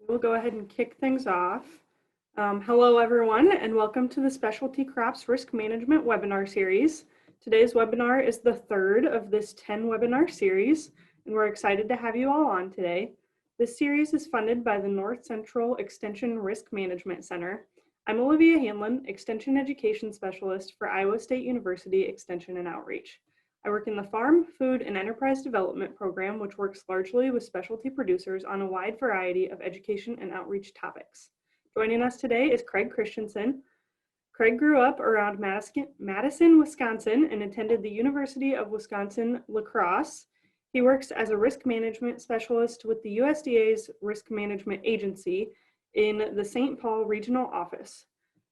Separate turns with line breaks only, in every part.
We'll go ahead and kick things off. Hello, everyone, and welcome to the Specialty Crops Risk Management webinar series. Today's webinar is the third of this 10 webinar series, and we're excited to have you all on today. This series is funded by the North Central Extension Risk Management Center. I'm Olivia Hanlon, Extension Education Specialist for Iowa State University Extension and Outreach. I work in the Farm, Food, and Enterprise Development Program, which works largely with specialty producers on a wide variety of education and outreach topics. Joining us today is Craig Christianson. Craig grew up around Madison, Wisconsin, and attended the University of Wisconsin-La Crosse. He works as a risk management specialist with the USDA's Risk Management Agency in the St. Paul Regional Office.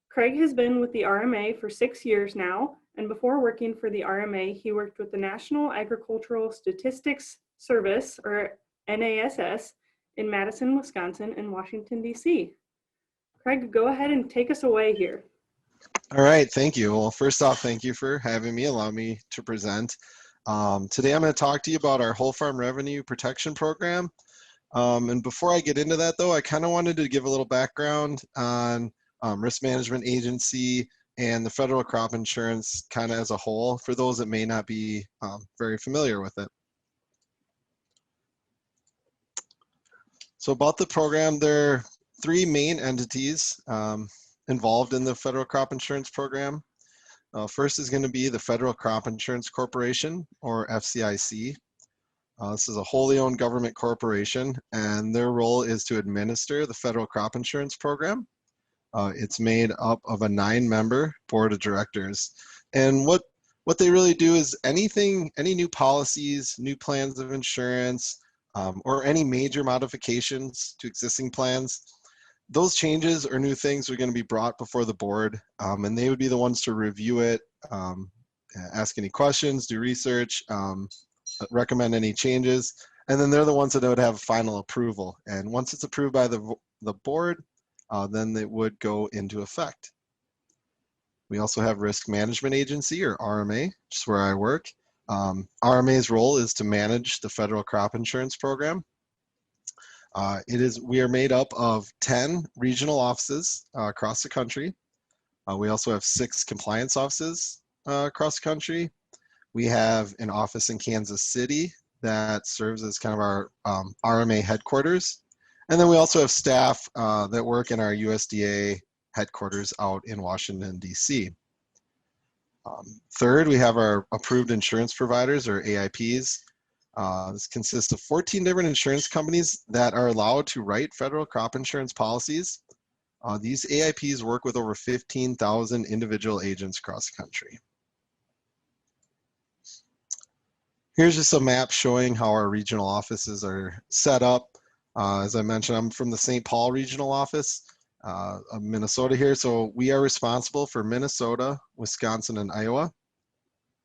Craig has been with the RMA for 6 years now, and before working for the RMA, he worked with the National Agricultural Statistics Service, or NASS, in Madison, Wisconsin, and Washington, D.C. Craig, go ahead and take us away here.
All right, thank you. Well, first off, thank you for having me, allow me to present. Today I'm going to talk to you about our Whole Farm Revenue Protection Program. And before I get into that, though, I kind of wanted to give a little background on Risk Management Agency and the federal crop insurance kind of as a whole for those that may not be very familiar with it. So about the program, there are three main entities involved in the federal crop insurance program. First is going to be the Federal Crop Insurance Corporation, or FCIC. This is a wholly owned government corporation, and their role is to administer the federal crop insurance program. It's made up of a 9-member board of directors. And what they really do is any new policies, new plans of insurance, or any major modifications to existing plans, those changes or new things are going to be brought before the board, and they would be the ones to review it, ask any questions, do research, recommend any changes, and then they're the ones that would have final approval. And once it's approved by the board, then it would go into effect. We also have Risk Management Agency, or RMA, which is where I work. RMA's role is to manage the federal crop insurance program. We are made up of 10 regional offices across the country. We also have 6 compliance offices across the country. We have an office in Kansas City that serves as kind of our RMA headquarters. And then we also have staff that work in our USDA headquarters out in Washington, D.C. Third, we have our approved insurance providers, or AIPs. This consists of 14 different insurance companies that are allowed to write federal crop insurance policies. These AIPs work with over 15,000 individual agents across the country. Here's just a map showing how our regional offices are set up. As I mentioned, I'm from the St. Paul Regional Office of Minnesota here. So we are responsible for Minnesota, Wisconsin, and Iowa.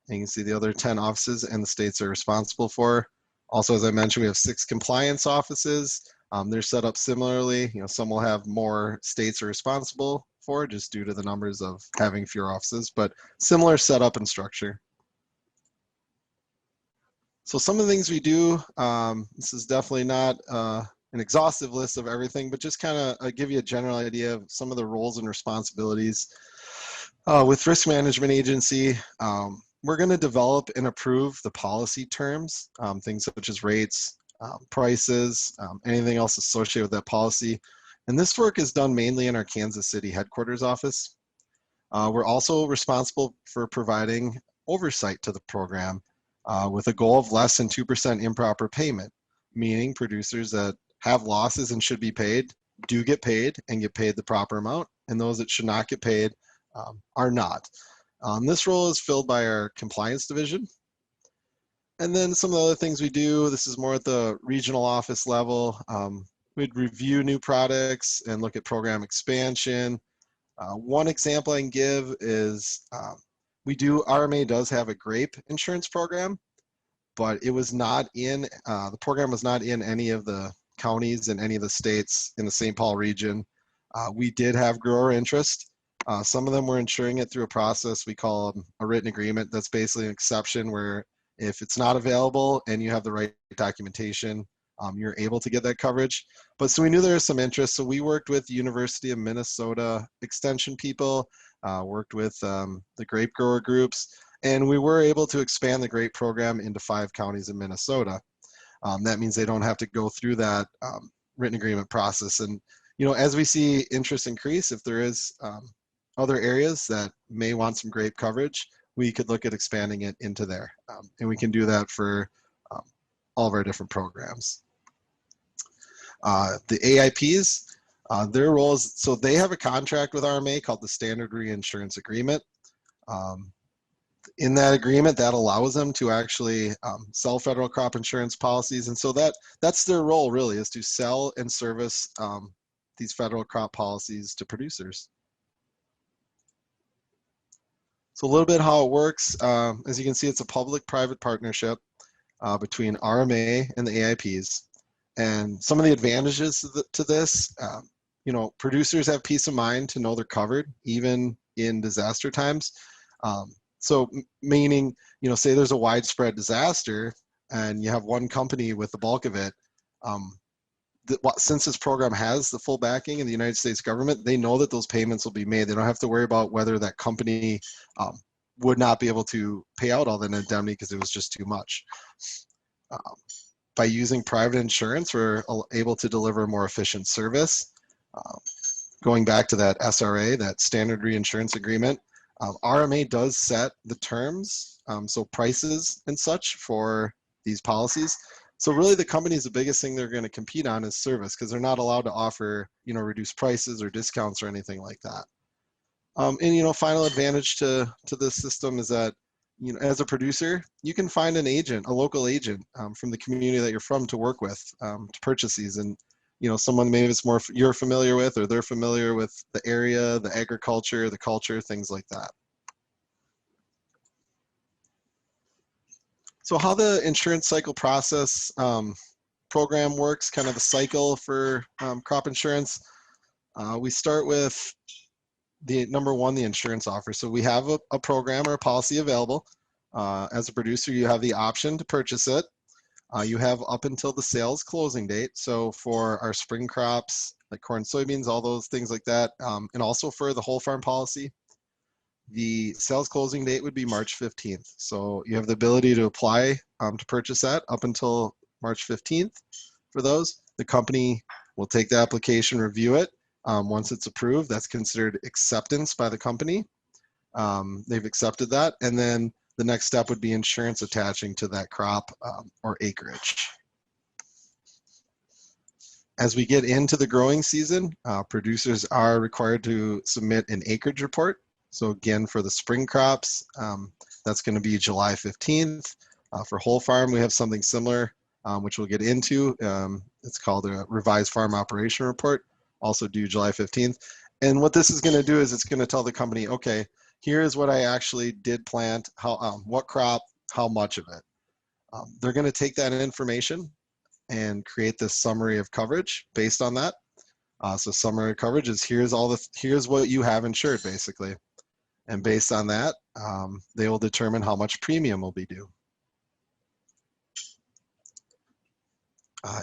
And you can see the other 10 offices and the states are responsible for. Also, as I mentioned, we have 6 compliance offices. They're set up similarly. Some will have more states are responsible for just due to the numbers of having fewer offices, but similar setup and structure. So some of the things we do, this is definitely not an exhaustive list of everything, but just kind of give you a general idea of some of the roles and responsibilities. With Risk Management Agency, we're going to develop and approve the policy terms, things such as rates, prices, anything else associated with that policy. And this work is done mainly in our Kansas City headquarters office. We're also responsible for providing oversight to the program with a goal of less than 2% improper payment, meaning producers that have losses and should be paid do get paid and get paid the proper amount, and those that should not get paid are not. This role is filled by our compliance division. And then some of the other things we do, this is more at the regional office level. We'd review new products and look at program expansion. One example I can give is RMA does have a grape insurance program, but it was not in, the program was not in any of the counties in any of the states in the St. Paul region. We did have grower interest. Some of them were insuring it through a process we call a written agreement. That's basically an exception where if it's not available and you have the right documentation, you're able to get that coverage. But so we knew there was some interest, so we worked with University of Minnesota extension people, worked with the grape grower groups, and we were able to expand the grape program into 5 counties in Minnesota. That means they don't have to go through that written agreement process. And as we see interest increase, if there is other areas that may want some grape coverage, we could look at expanding it into there. And we can do that for all of our different programs. The AIPs, their role is, so they have a contract with RMA called the Standard Reinsurance Agreement. In that agreement, that allows them to actually sell federal crop insurance policies. And so that's their role, really, is to sell and service these federal crop policies to producers. So a little bit how it works. As you can see, it's a public-private partnership between RMA and the AIPs. And some of the advantages to this, producers have peace of mind to know they're covered, even in disaster times. So meaning, say there's a widespread disaster and you have one company with the bulk of it, since this program has the full backing in the United States government, they know that those payments will be made. They don't have to worry about whether that company would not be able to pay out all that indemnity because it was just too much. By using private insurance, we're able to deliver a more efficient service. Going back to that SRA, that Standard Reinsurance Agreement, RMA does set the terms, so prices and such for these policies. So really the company's the biggest thing they're going to compete on is service, because they're not allowed to offer, reduced prices or discounts or anything like that. And final advantage to this system is that, as a producer, you can find an agent, a local agent from the community that you're from to work with to purchase these. And someone maybe it's more you're familiar with, or they're familiar with the area, the agriculture, the culture, things like that. So how the insurance cycle process program works, kind of the cycle for crop insurance. We start with number one, the insurance offer. So we have a program or a policy available. As a producer, you have the option to purchase it. You have up until the sales closing date. So for our spring crops, like corn, soybeans, all those things like that, and also for the whole farm policy, the sales closing date would be March 15th. So you have the ability to apply to purchase that up until March 15th for those. The company will take the application, review it. Once it's approved, that's considered acceptance by the company. They've accepted that. And then the next step would be insurance attaching to that crop or acreage. As we get into the growing season, producers are required to submit an acreage report. So again, for the spring crops, that's going to be July 15th. For whole farm, we have something similar, which we'll get into. It's called a revised farm operation report, also due July 15th. And what this is going to do is it's going to tell the company, okay, here's what I actually did plant, what crop, how much of it. They're going to take that information and create this summary of coverage based on that. So summary of coverage is here's what you have insured, basically. And based on that, they will determine how much premium will be due.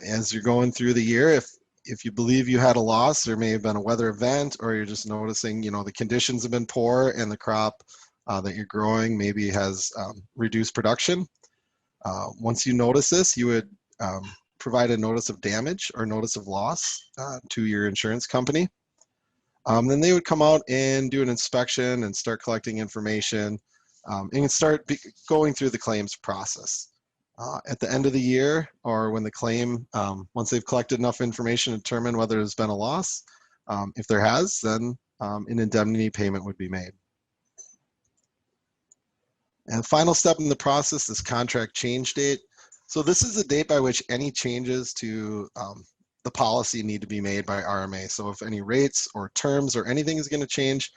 As you're going through the year, if you believe you had a loss, there may have been a weather event, or you're just noticing, the conditions have been poor and the crop that you're growing maybe has reduced production. Once you notice this, you would provide a notice of damage or notice of loss to your insurance company. Then they would come out and do an inspection and start collecting information and start going through the claims process. At the end of the year, or when the claim, once they've collected enough information to determine whether there's been a loss, if there has, then an indemnity payment would be made. And the final step in the process is contract change date. So this is the date by which any changes to the policy need to be made by RMA. So if any rates or terms or anything is going to change,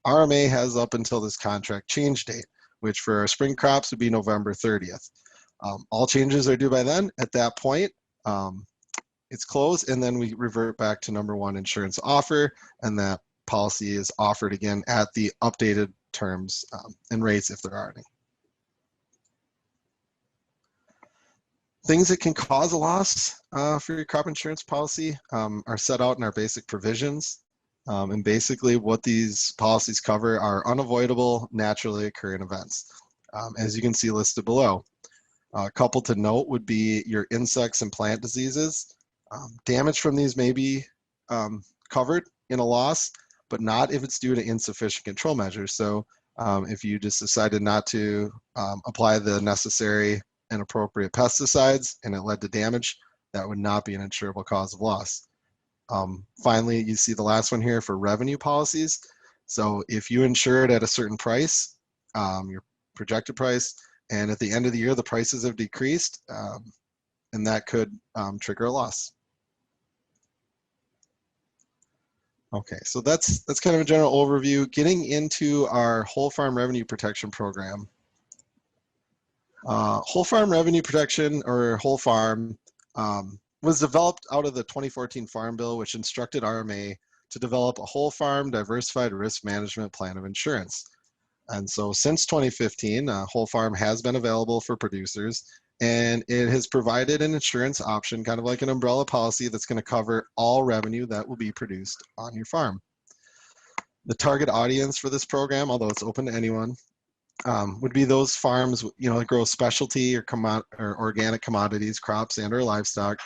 RMA has up until this contract change date, which for our spring crops would be November 30th. All changes are due by then. At that point, it's closed, and then we revert back to number one insurance offer, and that policy is offered again at the updated terms and rates if there are any. Things that can cause a loss for your crop insurance policy are set out in our basic provisions. And basically what these policies cover are unavoidable, naturally occurring events, as you can see listed below. A couple to note would be your insects and plant diseases. Damage from these may be covered in a loss, but not if it's due to insufficient control measures. So if you just decided not to apply the necessary and appropriate pesticides and it led to damage, that would not be an insurable cause of loss. Finally, you see the last one here for revenue policies. So if you insure it at a certain price, your projected price, and at the end of the year, the prices have decreased, and that could trigger a loss. Okay, so that's kind of a general overview. Getting into our whole farm revenue protection program. Whole farm revenue protection, or whole farm, was developed out of the 2014 Farm Bill, which instructed RMA to develop a whole farm diversified risk management plan of insurance. And so since 2015, whole farm has been available for producers, and it has provided an insurance option, kind of like an umbrella policy that's going to cover all revenue that will be produced on your farm. The target audience for this program, although it's open to anyone, would be those farms, that grow specialty or organic commodities, crops, and or livestock,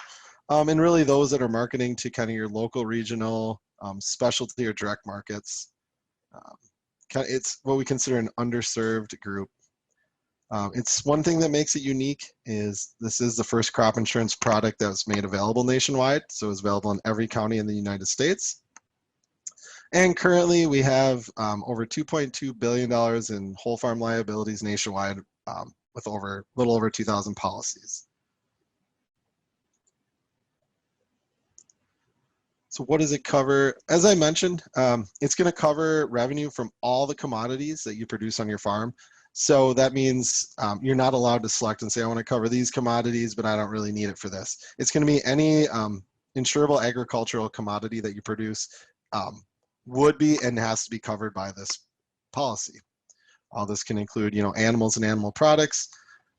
and really those that are marketing to kind of your local, regional, specialty or direct markets. It's what we consider an underserved group. It's one thing that makes it unique is this is the first crop insurance product that was made available nationwide, so it's available in every county in the United States. And currently we have over $2.2 billion in whole farm liabilities nationwide, with a little over 2,000 policies. So what does it cover? As I mentioned, it's going to cover revenue from all the commodities that you produce on your farm. So that means you're not allowed to select and say, I want to cover these commodities, but I don't really need it for this. It's going to be any insurable agricultural commodity that you produce would be and has to be covered by this policy. All this can include, animals and animal products.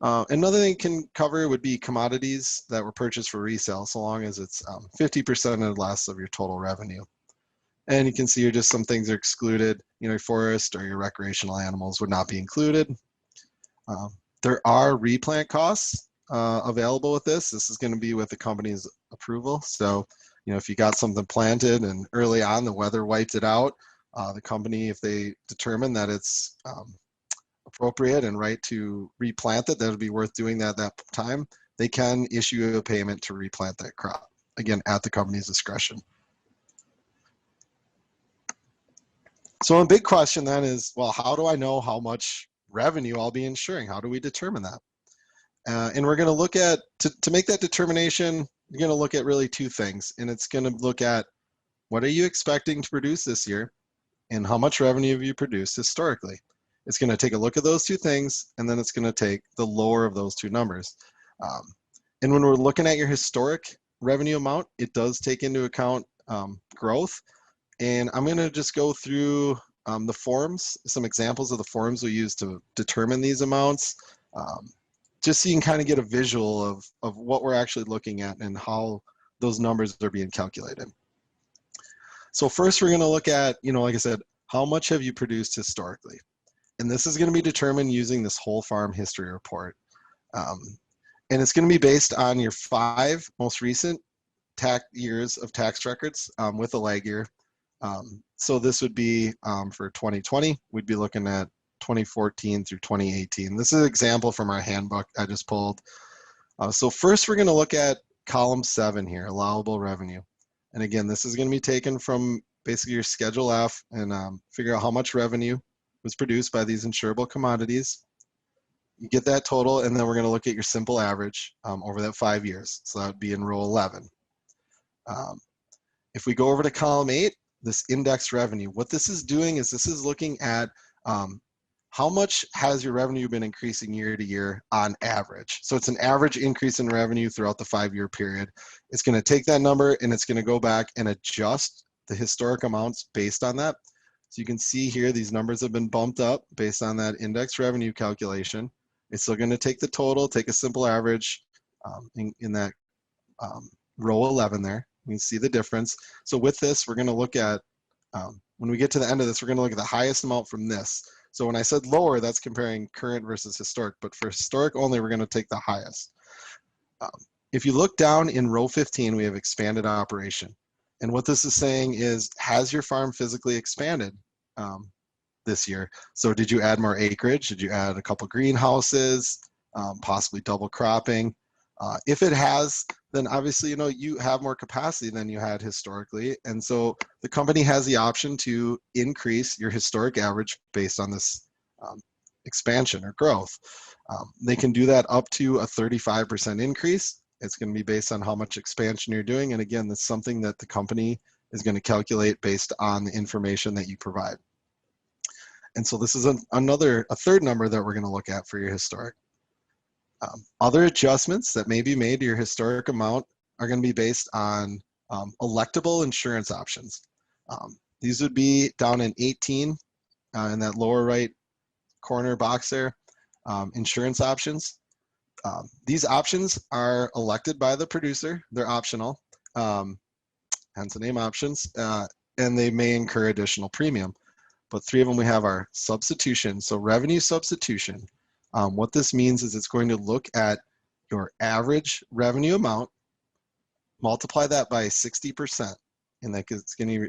Another thing it can cover would be commodities that were purchased for resale, so long as it's 50% or less of your total revenue. And you can see here just some things are excluded. Your forest or your recreational animals would not be included. There are replant costs available with this. This is going to be with the company's approval. So, if you got something planted and early on the weather wiped it out, the company, if they determine that it's appropriate and right to replant it, that would be worth doing that at that time, they can issue a payment to replant that crop, again, at the company's discretion. So a big question then is, well, how do I know how much revenue I'll be insuring? How do we determine that? And we're going to look at, to make that determination, you're going to look at really two things. And it's going to look at what are you expecting to produce this year and how much revenue have you produced historically. It's going to take a look at those two things, and then it's going to take the lower of those two numbers. And when we're looking at your historic revenue amount, it does take into account growth. And I'm going to just go through the forms, some examples of the forms we use to determine these amounts, just so you can kind of get a visual of what we're actually looking at and how those numbers are being calculated. So first we're going to look at, like I said, how much have you produced historically? And this is going to be determined using this whole farm history report. And it's going to be based on your 5 most recent tax years of tax records with a lag year. So this would be for 2020, we'd be looking at 2014 through 2018. This is an example from our handbook I just pulled. So first we're going to look at column 7 here, allowable revenue. And again, this is going to be taken from basically your Schedule F and figure out how much revenue was produced by these insurable commodities. You get that total, and then we're going to look at your simple average over that 5 years. So that would be in row 11. If we go over to column 8, this index revenue, what this is doing is this is looking at how much has your revenue been increasing year to year on average. So it's an average increase in revenue throughout the 5-year period. It's going to take that number and it's going to go back and adjust the historic amounts based on that. So you can see here, these numbers have been bumped up based on that index revenue calculation. It's still going to take the total, take a simple average, in that row 11 there. We can see the difference. So with this, we're going to look at, when we get to the end of this, we're going to look at the highest amount from this. So when I said lower, that's comparing current versus historic, but for historic only, we're going to take the highest. If you look down in row 15, we have expanded operation. And what this is saying is, has your farm physically expanded this year? So did you add more acreage? Did you add a couple greenhouses, possibly double cropping? If it has, then obviously, you have more capacity than you had historically. And so the company has the option to increase your historic average based on this expansion or growth. They can do that up to a 35% increase. It's going to be based on how much expansion you're doing. And again, that's something that the company is going to calculate based on the information that you provide. And so this is a third number that we're going to look at for your historic. Other adjustments that may be made to your historic amount are going to be based on electable insurance options. These would be down in 18 in that lower right corner box there, insurance options. These options are elected by the producer. They're optional, hence the name options, and they may incur additional premium. But three of them we have are substitution, so revenue substitution. What this means is it's going to look at your average revenue amount, multiply that by 60%, and it's going to give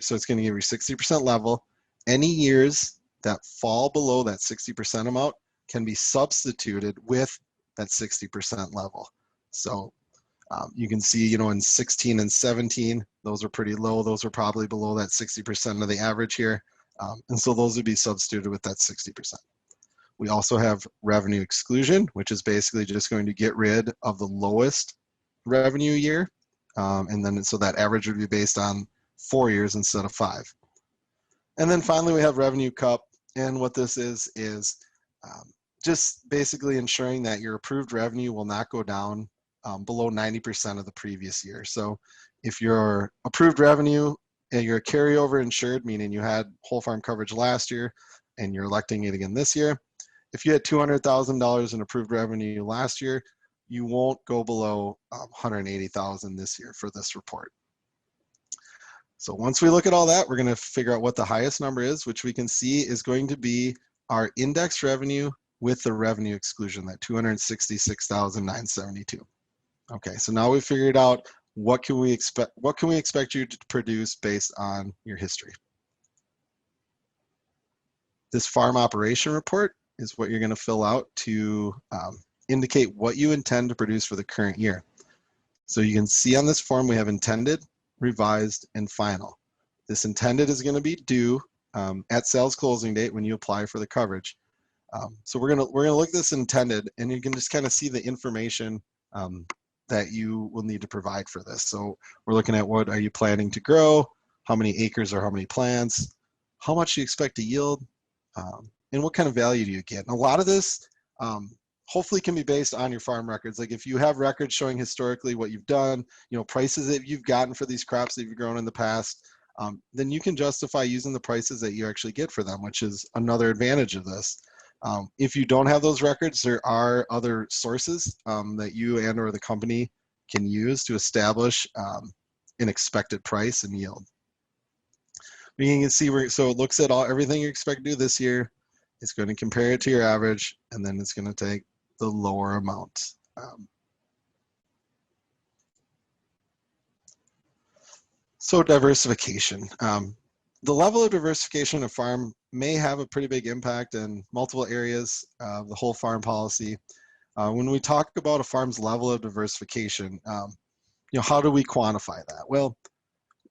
you 60% level. Any years that fall below that 60% amount can be substituted with that 60% level. So you can see, in 16 and 17, those are pretty low. Those are probably below that 60% of the average here. And so those would be substituted with that 60%. We also have revenue exclusion, which is basically just going to get rid of the lowest revenue year. And then so that average would be based on 4 years instead of 5. And then finally, we have revenue cup. And what this is just basically ensuring that your approved revenue will not go down below 90% of the previous year. So if your approved revenue and you're a carryover insured, meaning you had whole farm coverage last year and you're electing it again this year, if you had $200,000 in approved revenue last year, you won't go below $180,000 this year for this report. So once we look at all that, we're going to figure out what the highest number is, which we can see is going to be our index revenue with the revenue exclusion, that $266,972. Okay, so now we've figured out what can we expect you to produce based on your history. This farm operation report is what you're going to fill out to indicate what you intend to produce for the current year. So you can see on this form we have intended, revised, and final. This intended is going to be due at sales closing date when you apply for the coverage. So we're gonna look at this intended, and you can just kind of see the information that you will need to provide for this. So we're looking at what are you planning to grow, how many acres or how many plants, how much do you expect to yield, and what kind of value do you get. And a lot of this hopefully can be based on your farm records. Like if you have records showing historically what you've done, prices that you've gotten for these crops that you've grown in the past, then you can justify using the prices that you actually get for them, which is another advantage of this. If you don't have those records, there are other sources that you and or the company can use to establish an expected price and yield. You can see so it looks at everything you expect to do this year. It's going to compare it to your average, and then it's going to take the lower amount. So diversification. The level of diversification of farm may have a pretty big impact in multiple areas of the whole farm policy. When we talk about a farm's level of diversification, how do we quantify that? Well,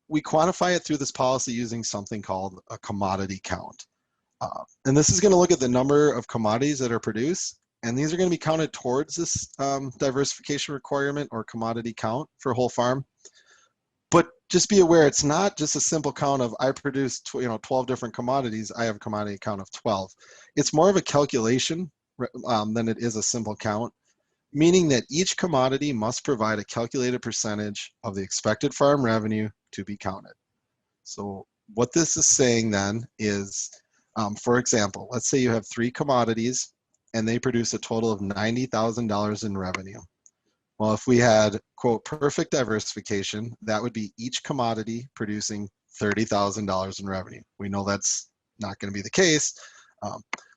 we quantify it through this policy using something called a commodity count. And this is going to look at the number of commodities that are produced, and these are going to be counted towards this diversification requirement or commodity count for a whole farm. But just be aware, it's not just a simple count of I produce 12 different commodities, I have a commodity count of 12. It's more of a calculation than it is a simple count, meaning that each commodity must provide a calculated percentage of the expected farm revenue to be counted. So what this is saying then is, for example, let's say you have 3 commodities and they produce a total of $90,000 in revenue. Well, if we had, quote, perfect diversification, that would be each commodity producing $30,000 in revenue. We know that's not going to be the case.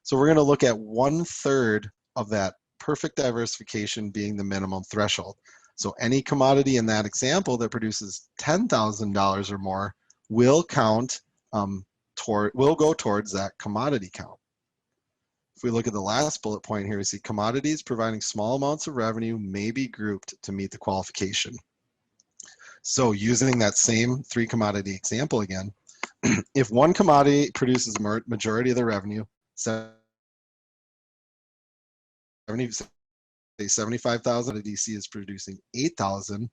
So we're going to look at 1/3 of that perfect diversification being the minimum threshold. So any commodity in that example that produces $10,000 or more will count will go towards that commodity count. If we look at the last bullet point here, we see commodities providing small amounts of revenue may be grouped to meet the qualification. So using that same 3 commodity example again, if one commodity produces majority of the revenue, 75,000, a DC is producing 8,000,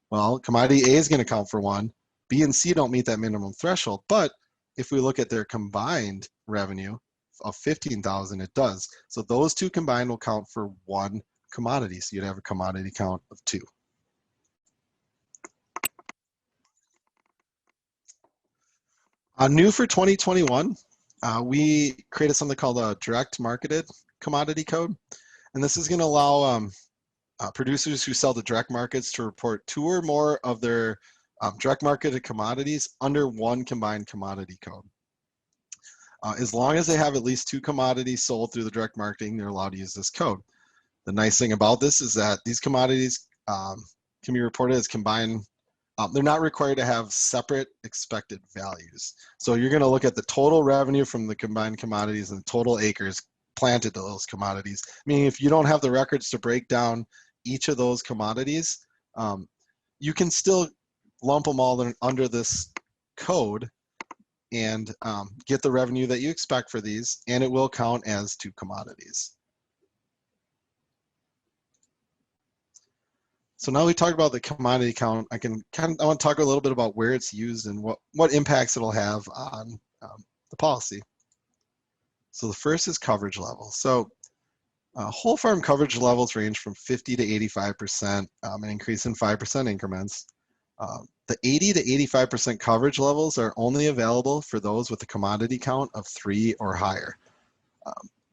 well, commodity A is going to count for 1. B and C don't meet that minimum threshold, but if we look at their combined revenue of 15,000, it does. So those 2 combined will count for 1 commodity. So you'd have a commodity count of 2. New for 2021, we created something called a direct marketed commodity code. And this is going to allow producers who sell to direct markets to report 2 or more of their direct marketed commodities under 1 combined commodity code. As long as they have at least 2 commodities sold through the direct marketing, they're allowed to use this code. The nice thing about this is that these commodities can be reported as combined. They're not required to have separate expected values. So you're going to look at the total revenue from the combined commodities and the total acres planted to those commodities. Meaning if you don't have the records to break down each of those commodities, you can still lump them all under this code and get the revenue that you expect for these, and it will count as 2 commodities. So now we talked about the commodity count. I want to talk a little bit about where it's used and what impacts it'll have on the policy. So the first is coverage level. So whole farm coverage levels range from 50 to 85%, an increase in 5% increments. The 80 to 85% coverage levels are only available for those with a commodity count of 3 or higher.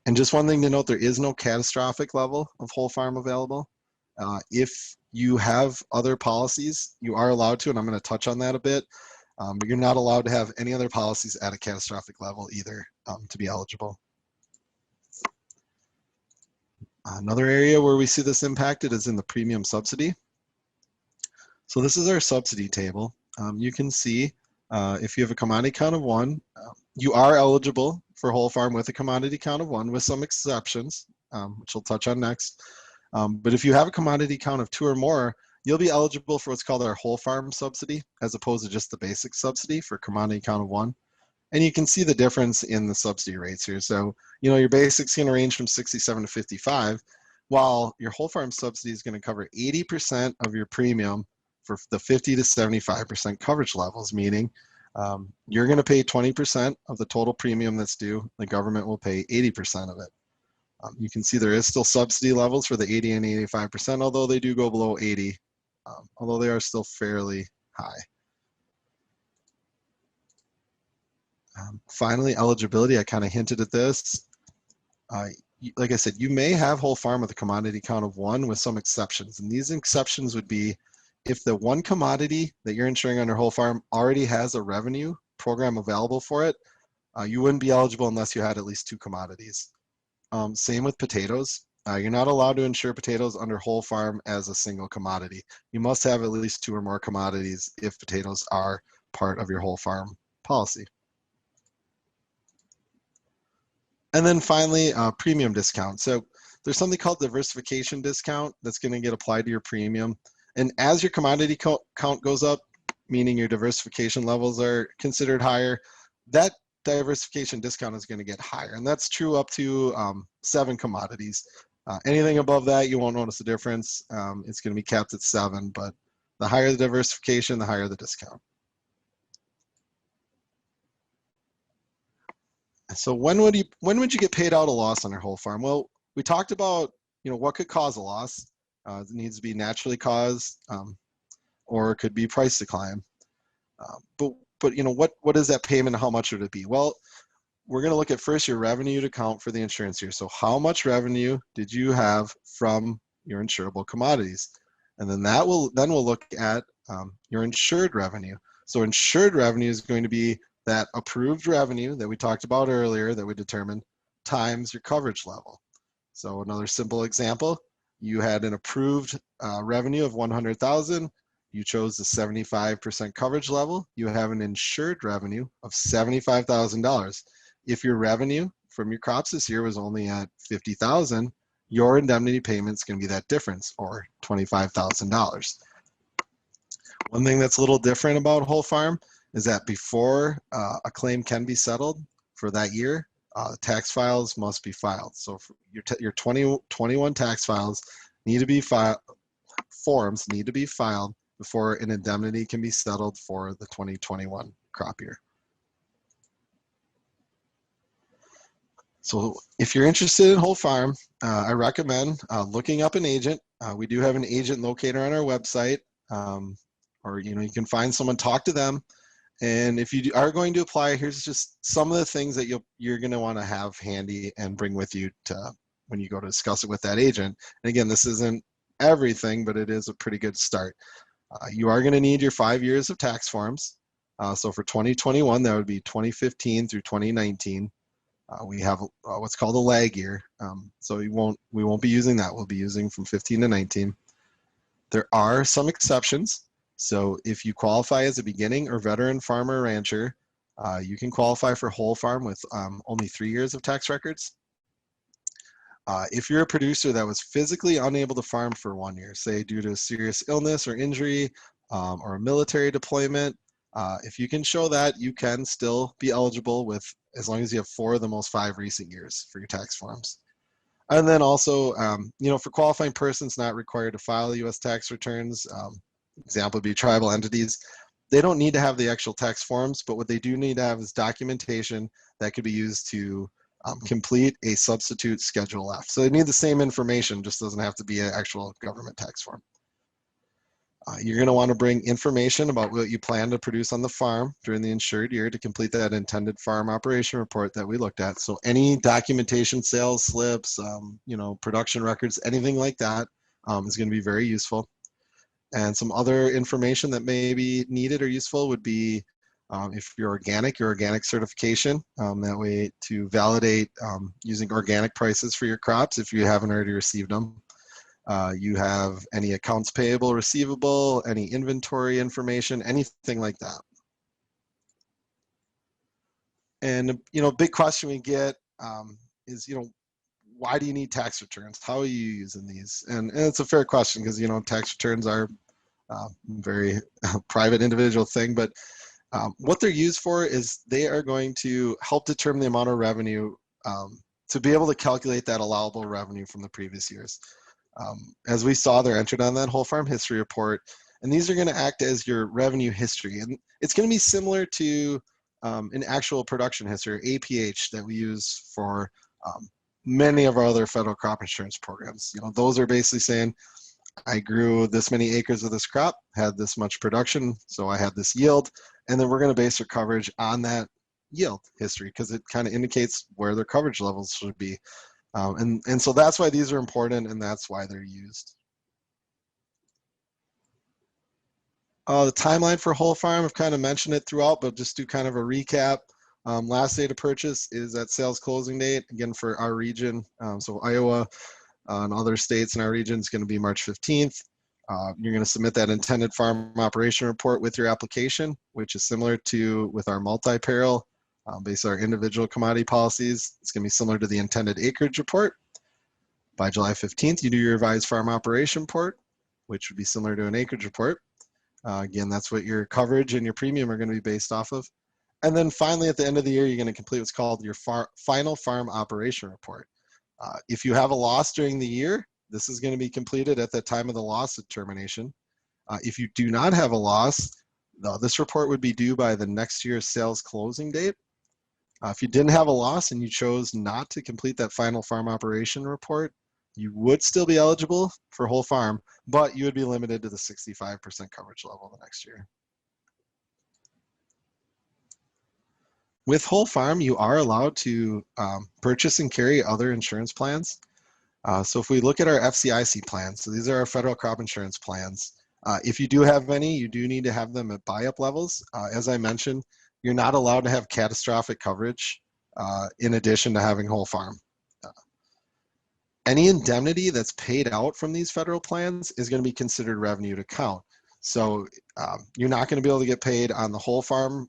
And just one thing to note, there is no catastrophic level of whole farm available. If you have other policies, you are allowed to, and I'm going to touch on that a bit, but you're not allowed to have any other policies at a catastrophic level either to be eligible. Another area where we see this impacted is in the premium subsidy. So this is our subsidy table. You can see if you have a commodity count of 1, you are eligible for whole farm with a commodity count of 1 with some exceptions, which we'll touch on next. But if you have a commodity count of 2 or more, you'll be eligible for what's called our whole farm subsidy as opposed to just the basic subsidy for commodity count of 1. And you can see the difference in the subsidy rates here. So, your basic's going to range from 67 to 55, while your whole farm subsidy is going to cover 80% of your premium for the 50 to 75% coverage levels, meaning you're going to pay 20% of the total premium that's due. The government will pay 80% of it. You can see there is still subsidy levels for the 80 and 85%, although they do go below 80, although they are still fairly high. Finally, eligibility, I kind of hinted at this. Like I said, you may have whole farm with a commodity count of 1 with some exceptions. And these exceptions would be if the one commodity that you're insuring under whole farm already has a revenue program available for it, you wouldn't be eligible unless you had at least 2 commodities. Same with potatoes. You're not allowed to insure potatoes under whole farm as a single commodity. You must have at least 2 or more commodities if potatoes are part of your whole farm policy. And then finally, premium discount. So there's something called diversification discount that's going to get applied to your premium. And as your commodity count goes up, meaning your diversification levels are considered higher, that diversification discount is going to get higher. And that's true up to 7 commodities. Anything above that, you won't notice a difference. It's going to be capped at 7, but the higher the diversification, the higher the discount. So when would you get paid out a loss on your whole farm? Well, we talked about what could cause a loss. It needs to be naturally caused, or it could be price decline. But what is that payment? How much would it be? Well, we're going to look at first your revenue to account for the insurance here. So how much revenue did you have from your insurable commodities? And then we'll look at your insured revenue. So insured revenue is going to be that approved revenue that we talked about earlier that we determined times your coverage level. So another simple example, you had an approved revenue of 100,000. You chose the 75% coverage level. You have an insured revenue of $75,000. If your revenue from your crops this year was only at 50,000, your indemnity payment is going to be that difference, or $25,000. One thing that's a little different about whole farm is that before a claim can be settled for that year, tax files must be filed. So for your 2021 tax files need to be filed, forms need to be filed before an indemnity can be settled for the 2021 crop year. So if you're interested in whole farm, I recommend looking up an agent. We do have an agent locator on our website, or you can find someone, talk to them. And if you are going to apply, here's just some of the things that you're going to want to have handy and bring with you to when you go to discuss it with that agent. And again, this isn't everything, but it is a pretty good start. You are going to need your 5 years of tax forms. So for 2021, that would be 2015 through 2019. We have what's called a lag year. So we won't be using that. We'll be using from 15 to 19. There are some exceptions. So if you qualify as a beginning or veteran farmer or rancher, you can qualify for whole farm with only 3 years of tax records. If you're a producer that was physically unable to farm for 1 year, say due to serious illness or injury or a military deployment, if you can show that, you can still be eligible with, as long as you have 4 of the most 5 recent years for your tax forms. And then also, for qualifying persons not required to file U.S. tax returns, example would be tribal entities. They don't need to have the actual tax forms, but what they do need to have is documentation that could be used to complete a substitute Schedule F. So they need the same information, just doesn't have to be an actual government tax form. You're going to want to bring information about what you plan to produce on the farm during the insured year to complete that intended farm operation report that we looked at. So any documentation, sales slips, production records, anything like that is going to be very useful. And some other information that may be needed or useful would be if you're organic, your organic certification. That way to validate using organic prices for your crops if you haven't already received them. You have any accounts payable, receivable, any inventory information, anything like that. And big question we get is why do you need tax returns? How are you using these? And it's a fair question because tax returns are very private individual thing, but what they're used for is they are going to help determine the amount of revenue to be able to calculate that allowable revenue from the previous years. As we saw, they're entered on that whole farm history report, and these are going to act as your revenue history. And it's going to be similar to an actual production history, APH, that we use for many of our other federal crop insurance programs. Those are basically saying, I grew this many acres of this crop, had this much production, so I had this yield, and then we're going to base our coverage on that yield history because it kind of indicates where their coverage levels should be. And so that's why these are important, and that's why they're used. The timeline for whole farm, I've kind of mentioned it throughout, but just do kind of a recap. Last day to purchase is at sales closing date, again for our region. So Iowa and other states in our region is going to be March 15th. You're going to submit that intended farm operation report with your application, which is similar to with our multi-peril. Based on our individual commodity policies, it's going to be similar to the intended acreage report. By July 15th, you do your revised farm operation report, which would be similar to an acreage report. Again, that's what your coverage and your premium are going to be based off of. And then finally, at the end of the year, you're going to complete what's called your final farm operation report. If you have a loss during the year, this is going to be completed at the time of the loss determination. If you do not have a loss, this report would be due by the next year's sales closing date. If you didn't have a loss and you chose not to complete that final farm operation report, you would still be eligible for whole farm, but you would be limited to the 65% coverage level the next year. With whole farm, you are allowed to purchase and carry other insurance plans. So if we look at our FCIC plans, so these are our federal crop insurance plans. If you do have any, you do need to have them at buy-up levels. As I mentioned, you're not allowed to have catastrophic coverage in addition to having whole farm. Any indemnity that's paid out from these federal plans is going to be considered revenue to count. So you're not going to be able to get paid on the whole farm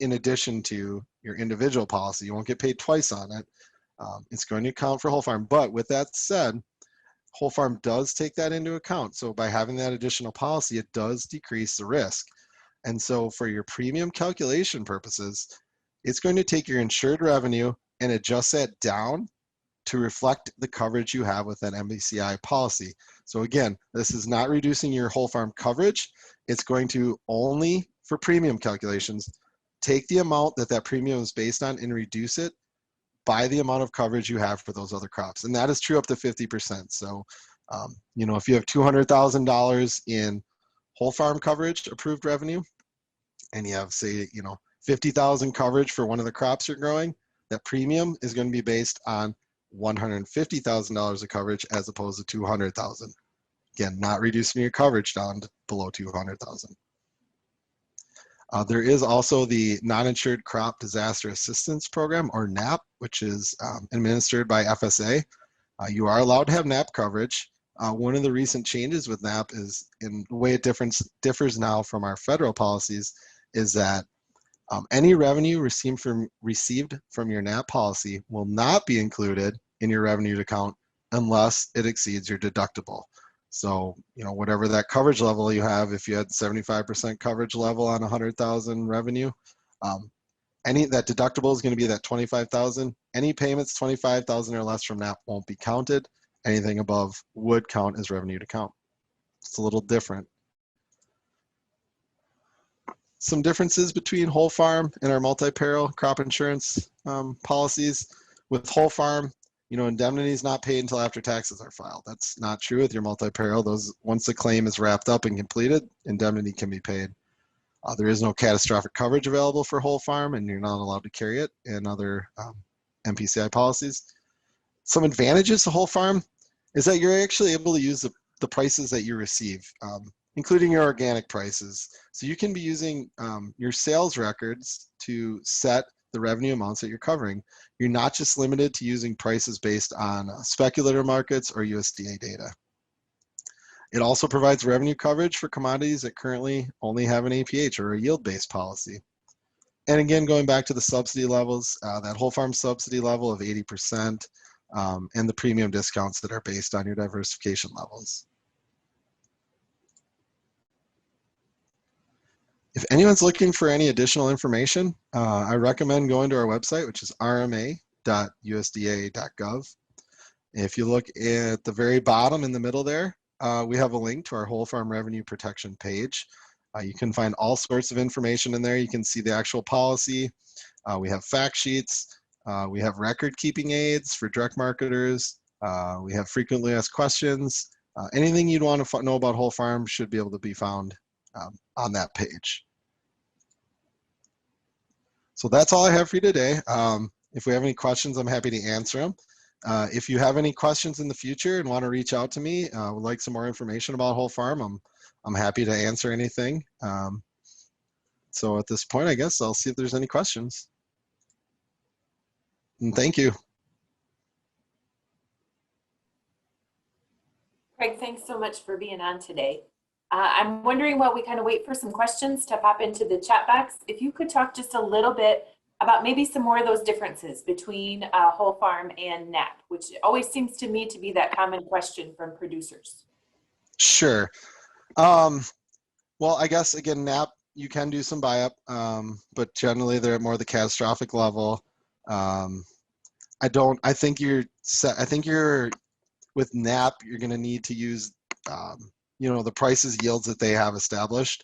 in addition to your individual policy. You won't get paid twice on it. It's going to count for whole farm. But with that said, whole farm does take that into account. So by having that additional policy, it does decrease the risk. And so for your premium calculation purposes, it's going to take your insured revenue and adjust that down to reflect the coverage you have with that MBCI policy. So again, this is not reducing your whole farm coverage. It's going to only, for premium calculations, take the amount that that premium is based on and reduce it by the amount of coverage you have for those other crops. And that is true up to 50%. So, you know, if you have $200,000 in whole farm coverage approved revenue, and you have, say, you know, 50,000 coverage for one of the crops you're growing, that premium is going to be based on $150,000 of coverage as opposed to 200,000. Again, not reducing your coverage down to below 200,000. There is also the Non-Insured Crop Disaster Assistance Program, or NAP, which is administered by FSA. You are allowed to have NAP coverage. One of the recent changes with NAP is, in the way it differs now from our federal policies, is that any revenue received from your NAP policy will not be included in your revenue account unless it exceeds your deductible. So, you know, whatever that coverage level you have, if you had 75% coverage level on 100,000 revenue, that deductible is going to be that 25,000. Any payments 25,000 or less from NAP won't be counted. Anything above would count as revenue to count. It's a little different. Some differences between whole farm and our multi-peril crop insurance policies. With whole farm, you know, indemnity is not paid until after taxes are filed. That's not true with your multi-peril. Those, once the claim is wrapped up and completed, indemnity can be paid. There is no catastrophic coverage available for whole farm, and you're not allowed to carry it in other MPCI policies. Some advantages to whole farm is that you're actually able to use the prices that you receive, including your organic prices. So you can be using your sales records to set the revenue amounts that you're covering. You're not just limited to using prices based on speculator markets or USDA data. It also provides revenue coverage for commodities that currently only have an APH or a yield-based policy. And again, going back to the subsidy levels, that whole farm subsidy level of 80%, and the premium discounts that are based on your diversification levels. If anyone's looking for any additional information, I recommend going to our website, which is rma.usda.gov. If you look at the very bottom in the middle there, we have a link to our whole farm revenue protection page. You can find all sorts of information in there. You can see the actual policy. We have fact sheets. We have record keeping aids for direct marketers. We have frequently asked questions. Anything you'd want to know about whole farm should be able to be found on that page. So that's all I have for you today. If we have any questions, I'm happy to answer them. If you have any questions in the future and want to reach out to me, would like some more information about whole farm, I'm happy to answer anything. So at this point, I guess I'll see if there's any questions. And thank you.
Craig, thanks so much for being on today. I'm wondering, while we kind of wait for some questions to pop into the chat box, if you could talk just a little bit about maybe some more of those differences between whole farm and NAP, which always seems to me to be that common question from producers.
Sure. Well, I guess, again, NAP, you can do some buy-up, but generally they're at more the catastrophic level. I think with NAP, you're going to need to use, you know, the prices yields that they have established.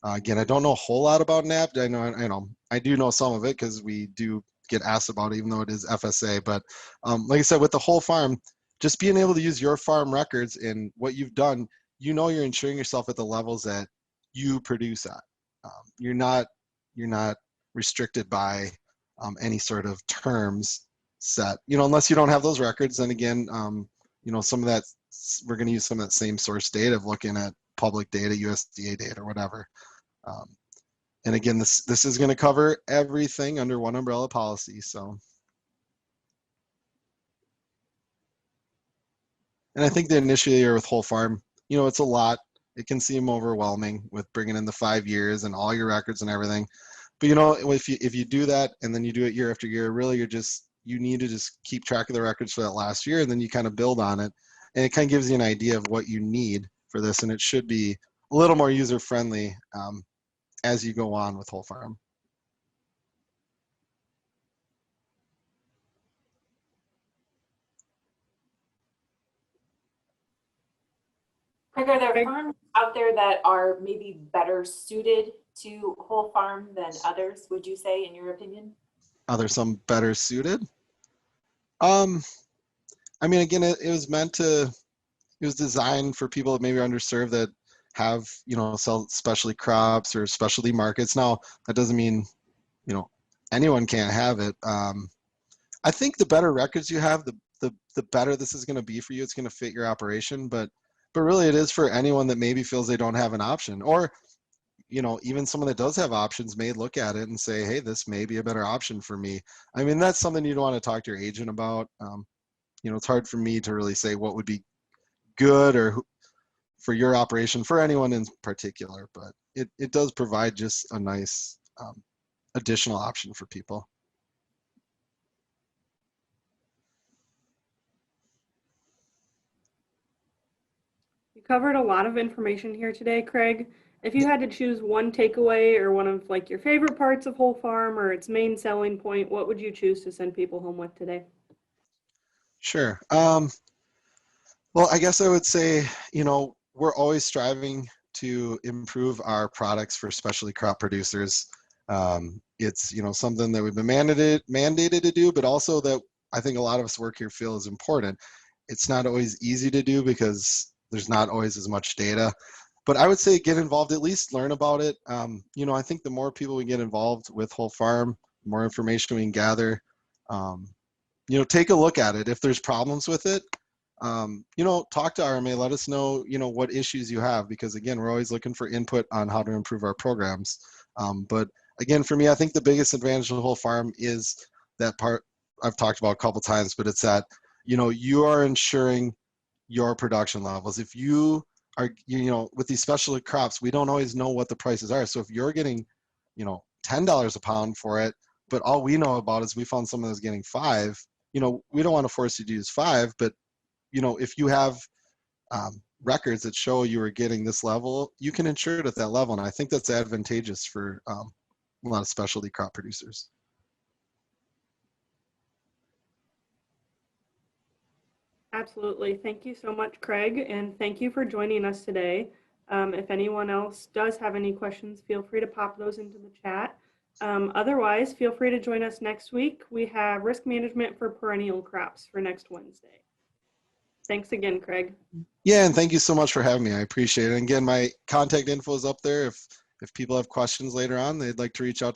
Again, I don't know a whole lot about NAP. I do know some of it because we do get asked about it, even though it is FSA. But like I said, with the whole farm, just being able to use your farm records and what you've done, you know, you're insuring yourself at the levels that you produce at. You're not restricted by any sort of terms set. You know, unless you don't have those records, then again, you know, some of that, we're going to use some of that same source data of looking at public data, USDA data, or whatever. And again, this is going to cover everything under one umbrella policy. So, and I think the initial year with whole farm, you know, it's a lot. It can seem overwhelming with bringing in the 5 years and all your records and everything. But you know, if you do that and then you do it year after year, really you need to just keep track of the records for that last year, and then you kind of build on it. And it kind of gives you an idea of what you need for this, and it should be a little more user friendly as you go on with whole farm.
Craig, are there farms out there that are maybe better suited to whole farm than others, would you say, in your opinion?
Are there some better suited? I mean, again, it was meant to, it was designed for people that maybe are underserved that have, you know, sell specialty crops or specialty markets. Now, that doesn't mean, you know, anyone can't have it. I think the better records you have, the better this is going to be for you. It's going to fit your operation, but really it is for anyone that maybe feels they don't have an option, or, you know, even someone that does have options may look at it and say, hey, this may be a better option for me. I mean, that's something you'd want to talk to your agent about. You know, it's hard for me to really say what would be good or for your operation for anyone in particular, but it does provide just a nice additional option for people.
You covered a lot of information here today, Craig. If you had to choose one takeaway or one of like your favorite parts of whole farm or its main selling point, what would you choose to send people home with today?
Sure. Well, I guess I would say, you know, we're always striving to improve our products for specialty crop producers. It's, you know, something that we've been mandated to do, but also that I think a lot of us work here feel is important. It's not always easy to do because there's not always as much data, but I would say get involved, at least learn about it. You know, I think the more people we get involved with whole farm, the more information we can gather. You know, take a look at it. If there's problems with it, you know, talk to RMA, let us know, you know, what issues you have, because again, we're always looking for input on how to improve our programs. But again, for me, I think the biggest advantage of the whole farm is that part I've talked about a couple times, but it's that, you know, you are ensuring your production levels. If you are, you know, with these specialty crops, we don't always know what the prices are. So if you're getting, you know, $10 a pound for it, but all we know about is we found someone that's getting $5, you know, we don't want to force you to use $5, but you know, if you have records that show you are getting this level, you can insure it at that level. And I think that's advantageous for a lot of specialty crop producers.
Absolutely. Thank you so much, Craig, and thank you for joining us today. If anyone else does have any questions, feel free to pop those into the chat. Otherwise, feel free to join us next week. We have risk management for perennial crops for next Wednesday. Thanks again, Craig.
Yeah, and thank you so much for having me. I appreciate it. And again, my contact info is up there. If people have questions later on, they'd like to reach out to me.